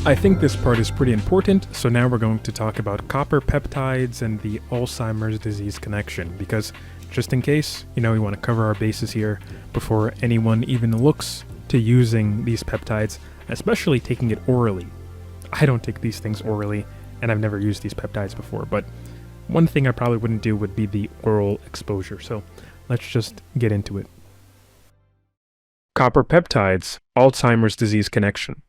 I think this part is pretty important, so now we're going to talk about copper peptides and the Alzheimer's disease connection, because just in case, we want to cover our bases here before anyone even looks to using these peptides, especially taking it orally. I don't take these things orally, and I've never used these peptides before, but one thing I probably wouldn't do would be the oral exposure, so let's just get into it. Copper peptides, Alzheimer's disease connection.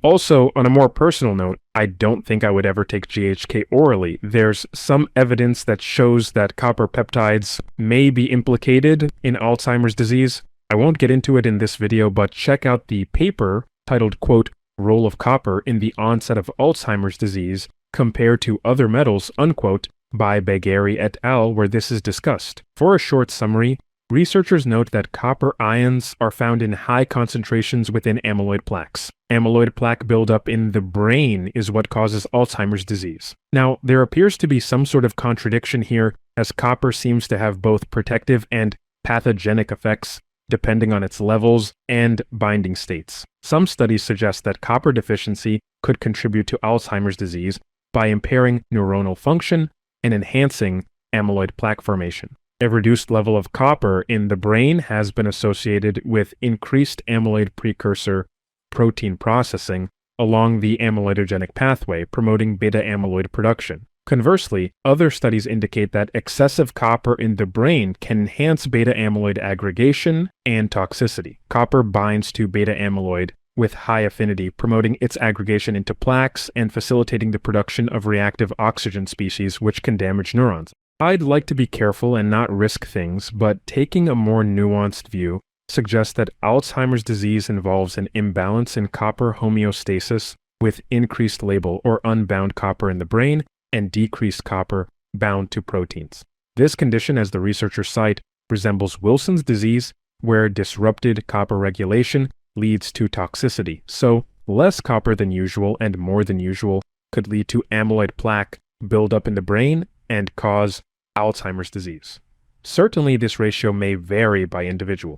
Also, on a more personal note, I don't think I would ever take GHK orally. There's some evidence that shows that copper peptides may be implicated in Alzheimer's disease. I won't get into it in this video, but check out the paper titled, quote, "Role of Copper in the Onset of Alzheimer's Disease Compared to Other Metals," unquote, by Bagheri et al., where this is discussed. For a short summary, researchers note that copper ions are found in high concentrations within amyloid plaques. Amyloid plaque buildup in the brain is what causes Alzheimer's disease. Now, there appears to be some sort of contradiction here, as copper seems to have both protective and pathogenic effects depending on its levels and binding states. Some studies suggest that copper deficiency could contribute to Alzheimer's disease by impairing neuronal function and enhancing amyloid plaque formation. A reduced level of copper in the brain has been associated with increased amyloid precursor protein processing along the amyloidogenic pathway, promoting beta amyloid production. Conversely, other studies indicate that excessive copper in the brain can enhance beta amyloid aggregation and toxicity. Copper binds to beta amyloid with high affinity, promoting its aggregation into plaques and facilitating the production of reactive oxygen species, which can damage neurons. I'd like to be careful and not risk things, but taking a more nuanced view suggests that Alzheimer's disease involves an imbalance in copper homeostasis with increased labile or unbound copper in the brain and decreased copper bound to proteins. This condition, as the researchers cite, resembles Wilson's disease, where disrupted copper regulation leads to toxicity. So, less copper than usual and more than usual could lead to amyloid plaque buildup in the brain and cause Alzheimer's disease. Certainly, this ratio may vary by individual.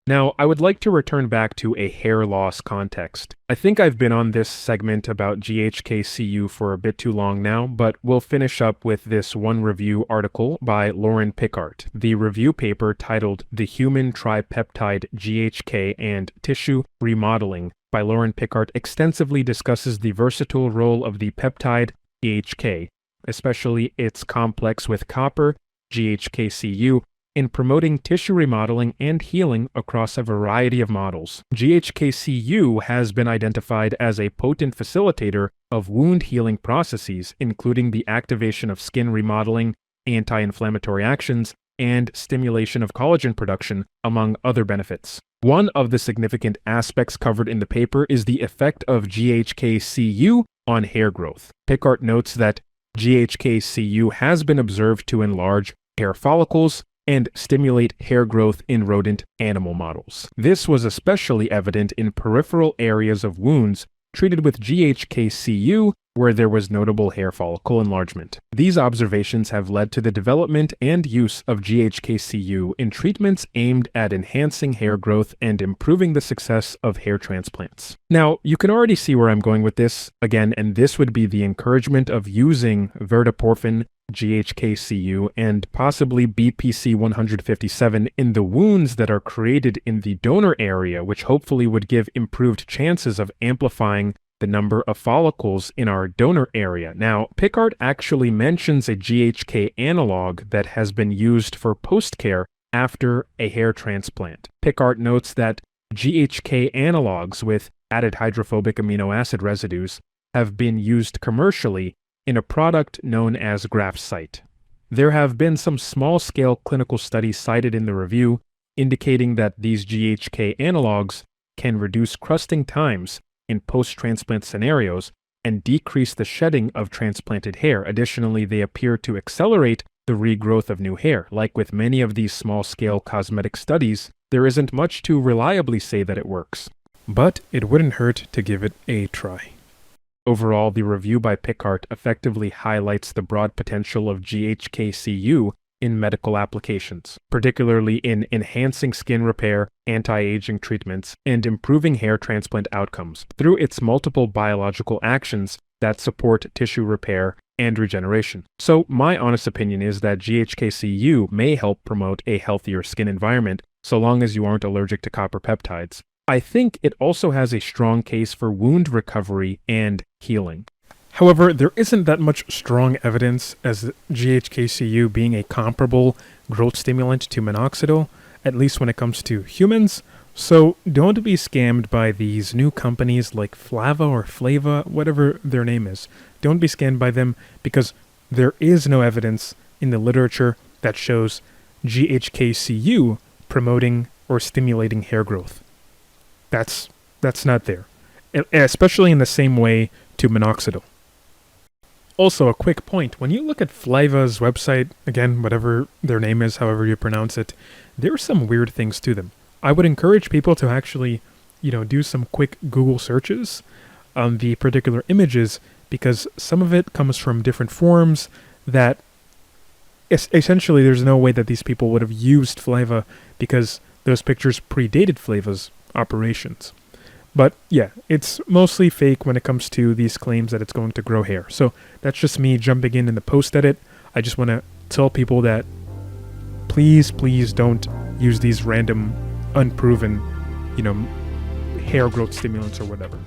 Now, I would like to return back to a hair loss context. I think I've been on this segment about GHK-Cu for a bit too long now, but we'll finish up with this one review article by Lauren Pickart. The review paper titled "The Human Tripeptide GHK and Tissue Remodeling" by Lauren Pickart extensively discusses the versatile role of the peptide GHK, especially its complex with copper, GHK-Cu, in promoting tissue remodeling and healing across a variety of models. GHK-Cu has been identified as a potent facilitator of wound healing processes, including the activation of skin remodeling, anti-inflammatory actions, and stimulation of collagen production, among other benefits. One of the significant aspects covered in the paper is the effect of GHK-Cu on hair growth. Pickart notes that GHK-Cu has been observed to enlarge hair follicles and stimulate hair growth in rodent animal models. This was especially evident in peripheral areas of wounds treated with GHK-Cu, where there was notable hair follicle enlargement. These observations have led to the development and use of GHK-Cu in treatments aimed at enhancing hair growth and improving the success of hair transplants. Now, you can already see where I'm going with this, again, and this would be the encouragement of using verteporfin, GHK-Cu, and possibly BPC-157 in the wounds that are created in the donor area, which hopefully would give improved chances of amplifying the number of follicles in our donor area. Now, Pickart actually mentions a GHK analog that has been used for post-care after a hair transplant. Pickart notes that GHK analogs with added hydrophobic amino acid residues have been used commercially in a product known as GraftSite. There have been some small-scale clinical studies cited in the review indicating that these GHK analogs can reduce crusting times in post-transplant scenarios and decrease the shedding of transplanted hair. Additionally, they appear to accelerate the regrowth of new hair. Like with many of these small-scale cosmetic studies, there isn't much to reliably say that it works. But it wouldn't hurt to give it a try. Overall, the review by Pickart effectively highlights the broad potential of GHK-Cu in medical applications, particularly in enhancing skin repair, anti-aging treatments, and improving hair transplant outcomes through its multiple biological actions that support tissue repair and regeneration. So my honest opinion is that GHK-Cu may help promote a healthier skin environment so long as you aren't allergic to copper peptides. I think it also has a strong case for wound recovery and healing. However, there isn't that much strong evidence as GHK-Cu being a comparable growth stimulant to minoxidil, at least when it comes to humans. So don't be scammed by these new companies like Flava or Flava, whatever their name is. Don't be scammed by them because there is no evidence in the literature that shows GHK-Cu promoting or stimulating hair growth. That's not there, especially in the same way to minoxidil. Also, a quick point, when you look at Flava's website, again, whatever their name is, however you pronounce it, there are some weird things to them. I would encourage people to actually, do some quick Google searches on the particular images, because some of it comes from different forums that essentially there's no way that these people would have used Flava because those pictures predated Flava's operations. But yeah, it's mostly fake when it comes to these claims that it's going to grow hair. So that's just me jumping in the post edit. I just want to tell people that please don't use these random, unproven, hair growth stimulants or whatever.